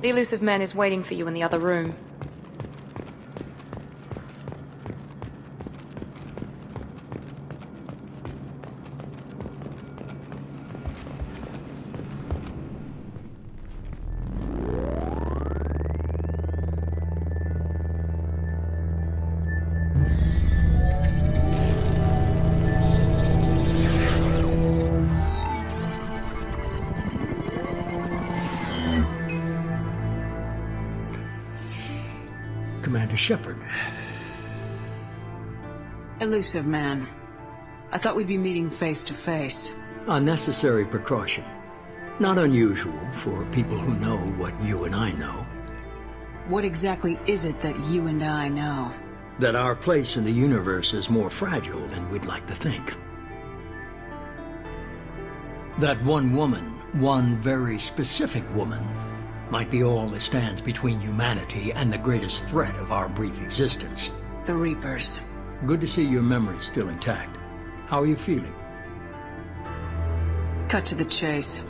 The elusive man is waiting for you in the other room. Commander Shepard. Elusive man. I thought we'd be meeting face to face. A necessary precaution. Not unusual for people who know what you and I know. What exactly is it that you and I know? That our place in the universe is more fragile than we'd like to think. That one woman, one very specific woman, might be all that stands between humanity and the greatest threat of our brief existence. The Reapers. Good to see your memory's still intact. How are you feeling? Cut to the chase.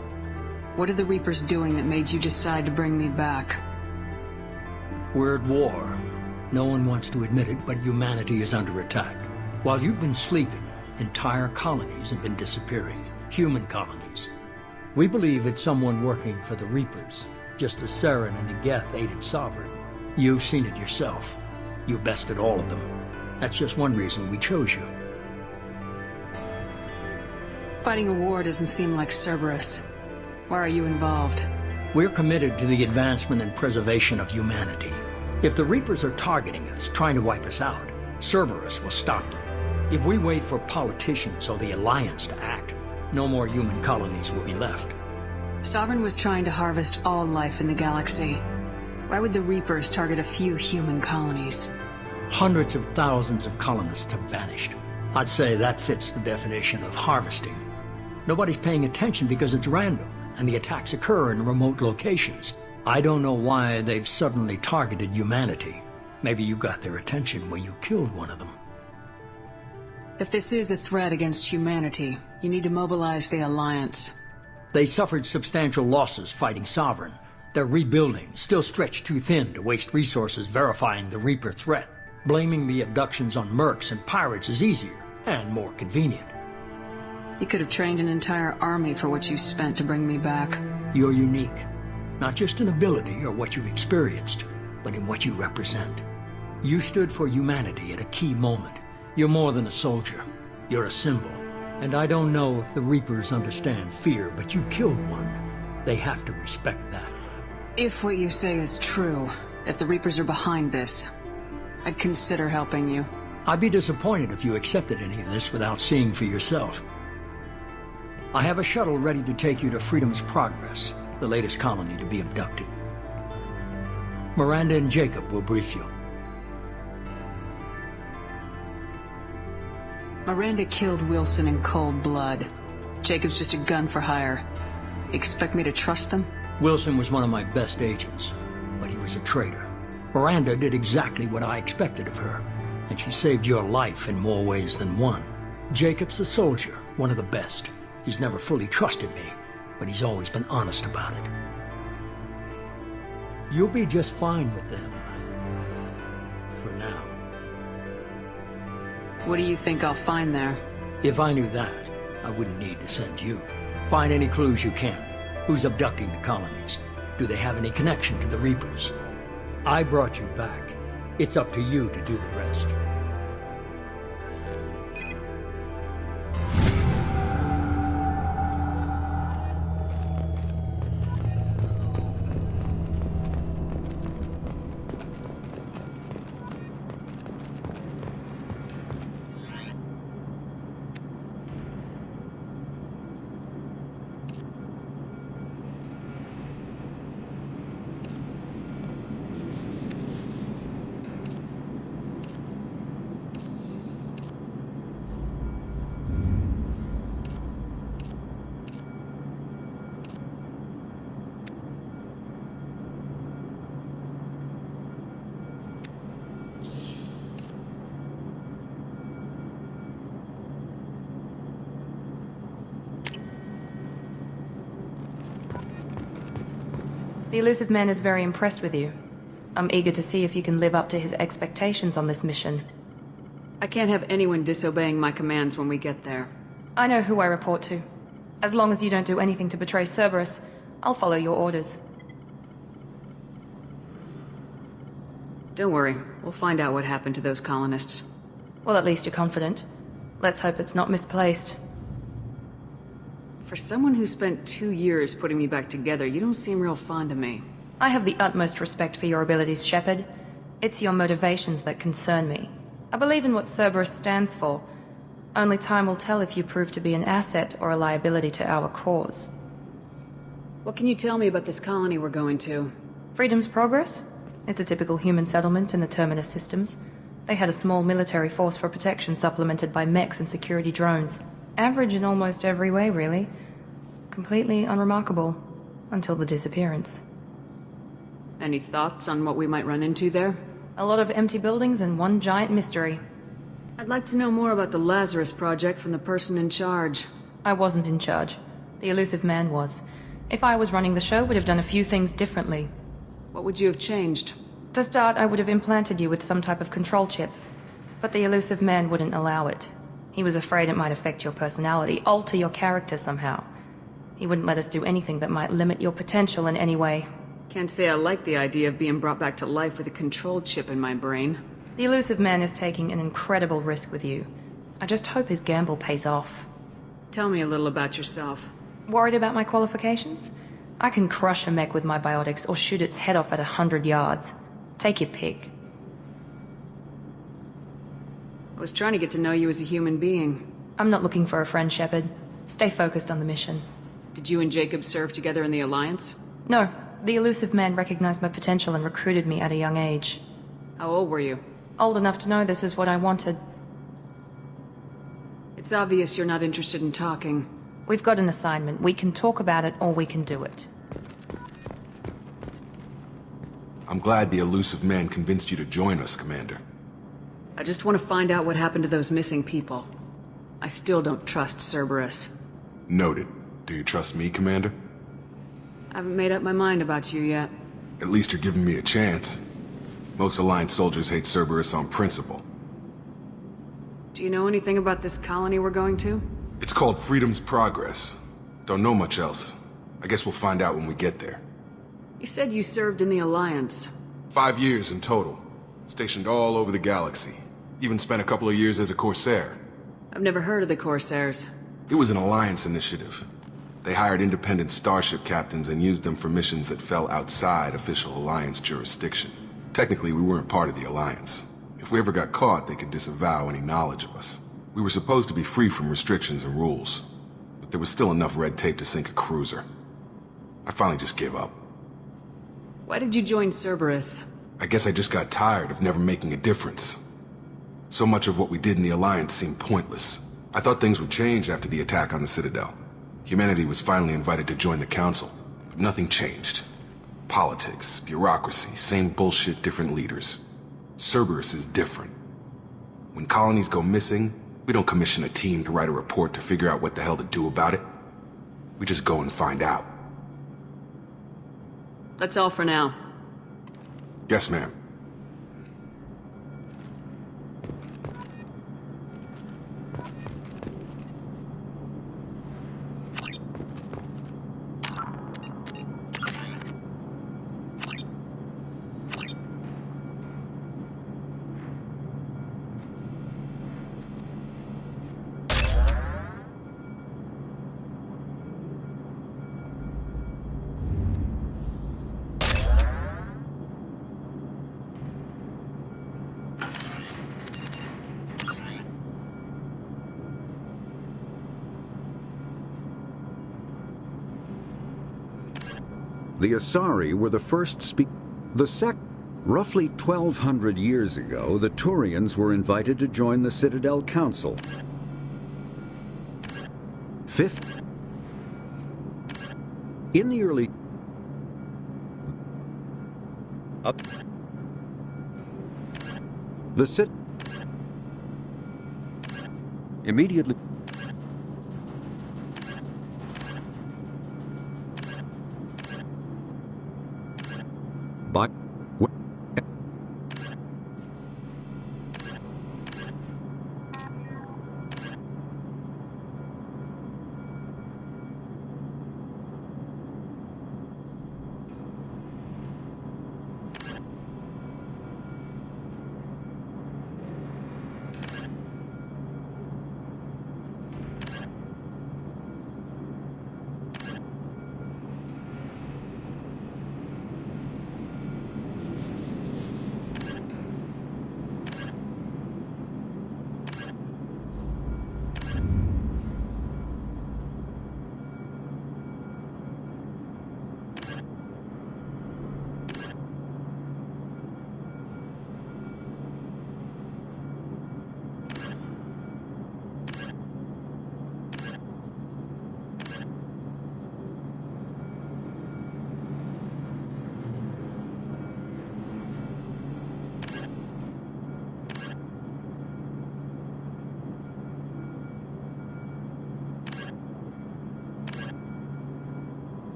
What are the Reapers doing that made you decide to bring me back? We're at war. No one wants to admit it, but humanity is under attack. While you've been sleeping, entire colonies have been disappearing. Human colonies. We believe it's someone working for the Reapers. Just as Saren and the Geth aided Sovereign. You've seen it yourself. You bested all of them. That's just one reason we chose you. Fighting a war doesn't seem like Cerberus. Why are you involved? We're committed to the advancement and preservation of humanity. If the Reapers are targeting us, trying to wipe us out, Cerberus will stop them. If we wait for politicians or the Alliance to act, no more human colonies will be left. Sovereign was trying to harvest all life in the galaxy. Why would the Reapers target a few human colonies? Hundreds of thousands of colonists have vanished. I'd say that fits the definition of harvesting. Nobody's paying attention because it's random, and the attacks occur in remote locations. I don't know why they've suddenly targeted humanity. Maybe you got their attention when you killed one of them. If this is a threat against humanity, you need to mobilize the Alliance. They suffered substantial losses fighting Sovereign. They're rebuilding, still stretched too thin to waste resources verifying the Reaper threat. Blaming the abductions on mercs and pirates is easier, and more convenient. You could have trained an entire army for what you spent to bring me back. You're unique. Not just in ability or what you've experienced, but in what you represent. You stood for humanity at a key moment. You're more than a soldier. You're a symbol. And I don't know if the Reapers understand fear, but you killed one. They have to respect that. If what you say is true, if the Reapers are behind this, I'd consider helping you. I'd be disappointed if you accepted any of this without seeing for yourself. I have a shuttle ready to take you to Freedom's Progress, the latest colony to be abducted. Miranda and Jacob will brief you. Miranda killed Wilson in cold blood. Jacob's just a gun for hire. You expect me to trust them? Wilson was one of my best agents, but he was a traitor. Miranda did exactly what I expected of her, and she saved your life in more ways than one. Jacob's a soldier, one of the best. He's never fully trusted me, but he's always been honest about it. You'll be just fine with them. For now. What do you think I'll find there? If I knew that, I wouldn't need to send you. Find any clues you can. Who's abducting the colonies? Do they have any connection to the Reapers? I brought you back. It's up to you to do the rest. The elusive man is very impressed with you. I'm eager to see if you can live up to his expectations on this mission. I can't have anyone disobeying my commands when we get there. I know who I report to. As long as you don't do anything to betray Cerberus, I'll follow your orders. Don't worry, we'll find out what happened to those colonists. Well, at least you're confident. Let's hope it's not misplaced. For someone who spent 2 years putting me back together, you don't seem real fond of me. I have the utmost respect for your abilities, Shepard. It's your motivations that concern me. I believe in what Cerberus stands for. Only time will tell if you prove to be an asset or a liability to our cause. What can you tell me about this colony we're going to? Freedom's Progress? It's a typical human settlement in the Terminus systems. They had a small military force for protection supplemented by mechs and security drones. Average in almost every way, really. Completely unremarkable. Until the disappearance. Any thoughts on what we might run into there? A lot of empty buildings and one giant mystery. I'd like to know more about the Lazarus Project from the person in charge. I wasn't in charge. The elusive man was. If I was running the show, would have done a few things differently. What would you have changed? To start, I would have implanted you with some type of control chip. But the elusive man wouldn't allow it. He was afraid it might affect your personality, alter your character somehow. He wouldn't let us do anything that might limit your potential in any way. Can't say I like the idea of being brought back to life with a control chip in my brain. The elusive man is taking an incredible risk with you. I just hope his gamble pays off. Tell me a little about yourself. Worried about my qualifications? I can crush a mech with my biotics or shoot its head off at 100 yards. Take your pick. I was trying to get to know you as a human being. I'm not looking for a friend, Shepard. Stay focused on the mission. Did you and Jacob serve together in the Alliance? No. The elusive man recognized my potential and recruited me at a young age. How old were you? Old enough to know this is what I wanted. It's obvious you're not interested in talking. We've got an assignment. We can talk about it or we can do it. I'm glad the elusive man convinced you to join us, Commander. I just want to find out what happened to those missing people. I still don't trust Cerberus. Noted. Do you trust me, Commander? I haven't made up my mind about you yet. At least you're giving me a chance. Most Alliance soldiers hate Cerberus on principle. Do you know anything about this colony we're going to? It's called Freedom's Progress. Don't know much else. I guess we'll find out when we get there. You said you served in the Alliance. 5 years in total. Stationed all over the galaxy. Even spent a couple of years as a Corsair. I've never heard of the Corsairs. It was an Alliance initiative. They hired independent starship captains and used them for missions that fell outside official Alliance jurisdiction. Technically, we weren't part of the Alliance. If we ever got caught, they could disavow any knowledge of us. We were supposed to be free from restrictions and rules, but there was still enough red tape to sink a cruiser. I finally just gave up. Why did you join Cerberus? I guess I just got tired of never making a difference. So much of what we did in the Alliance seemed pointless. I thought things would change after the attack on the Citadel. Humanity was finally invited to join the Council, but nothing changed. Politics, bureaucracy, same bullshit, different leaders. Cerberus is different. When colonies go missing, we don't commission a team to write a report to figure out what the hell to do about it. We just go and find out. That's all for now. Yes, ma'am. The Asari were the first Roughly 1,200 years ago, the Turians were invited to join the Citadel Council. In the early... The immediately... by